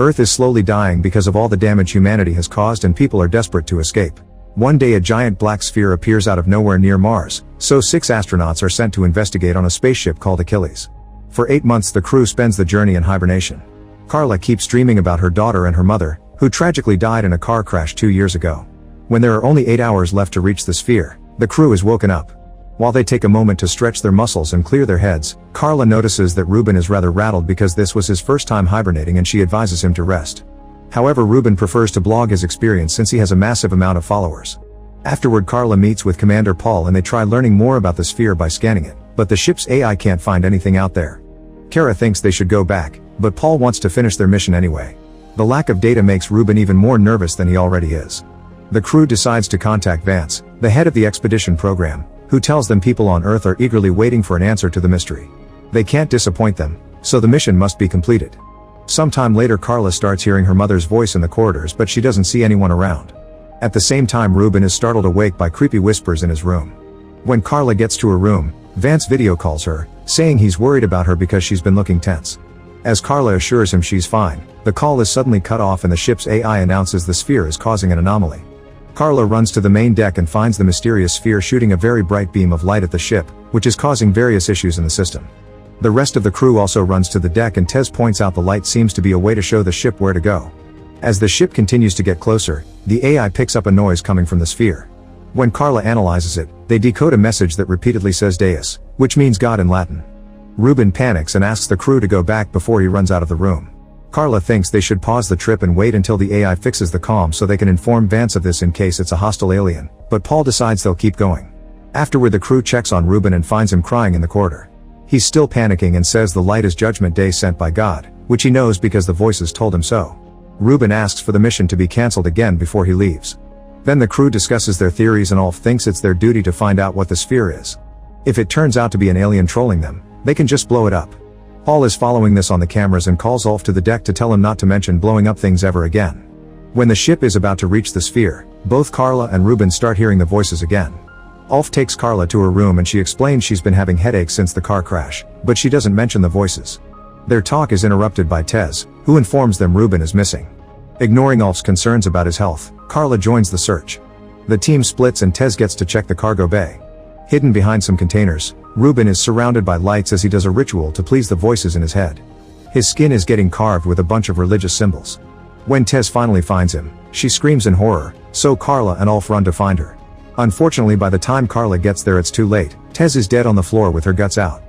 Earth is slowly dying because of all the damage humanity has caused and people are desperate to escape. One day a giant black sphere appears out of nowhere near Mars, so 6 astronauts are sent to investigate on a spaceship called Achilles. For 8 months the crew spends the journey in hibernation. Carla keeps dreaming about her daughter and her mother, who tragically died in a car crash 2 years ago. When there are only 8 hours left to reach the sphere, the crew is woken up. While they take a moment to stretch their muscles and clear their heads, Carla notices that Ruben is rather rattled because this was his first time hibernating and she advises him to rest. However, Ruben prefers to blog his experience since he has a massive amount of followers. Afterward, Carla meets with Commander Paul and they try learning more about the sphere by scanning it, but the ship's AI can't find anything out there. Kara thinks they should go back, but Paul wants to finish their mission anyway. The lack of data makes Ruben even more nervous than he already is. The crew decides to contact Vance, the head of the expedition program, who tells them people on Earth are eagerly waiting for an answer to the mystery. They can't disappoint them, so the mission must be completed. Sometime later Carla starts hearing her mother's voice in the corridors but she doesn't see anyone around. At the same time Ruben is startled awake by creepy whispers in his room. When Carla gets to her room, Vance video calls her, saying he's worried about her because she's been looking tense. As Carla assures him she's fine, the call is suddenly cut off and the ship's AI announces the sphere is causing an anomaly. Carla runs to the main deck and finds the mysterious sphere shooting a very bright beam of light at the ship, which is causing various issues in the system. The rest of the crew also runs to the deck and Tez points out the light seems to be a way to show the ship where to go. As the ship continues to get closer, the AI picks up a noise coming from the sphere. When Carla analyzes it, they decode a message that repeatedly says Deus, which means God in Latin. Ruben panics and asks the crew to go back before he runs out of the room. Carla thinks they should pause the trip and wait until the AI fixes the comm so they can inform Vance of this in case it's a hostile alien, but Paul decides they'll keep going. Afterward the crew checks on Ruben and finds him crying in the corridor. He's still panicking and says the light is Judgment Day sent by God, which he knows because the voices told him so. Ruben asks for the mission to be cancelled again before he leaves. Then the crew discusses their theories and Ulf thinks it's their duty to find out what the sphere is. If it turns out to be an alien trolling them, they can just blow it up. Paul is following this on the cameras and calls Ulf to the deck to tell him not to mention blowing up things ever again. When the ship is about to reach the sphere, both Carla and Ruben start hearing the voices again. Ulf takes Carla to her room and she explains she's been having headaches since the car crash, but she doesn't mention the voices. Their talk is interrupted by Tez, who informs them Ruben is missing. Ignoring Ulf's concerns about his health, Carla joins the search. The team splits and Tez gets to check the cargo bay. Hidden behind some containers, Ruben is surrounded by lights as he does a ritual to please the voices in his head. His skin is getting carved with a bunch of religious symbols. When Tez finally finds him, she screams in horror, so Carla and Ulf run to find her. Unfortunately, by the time Carla gets there it's too late. Tez is dead on the floor with her guts out.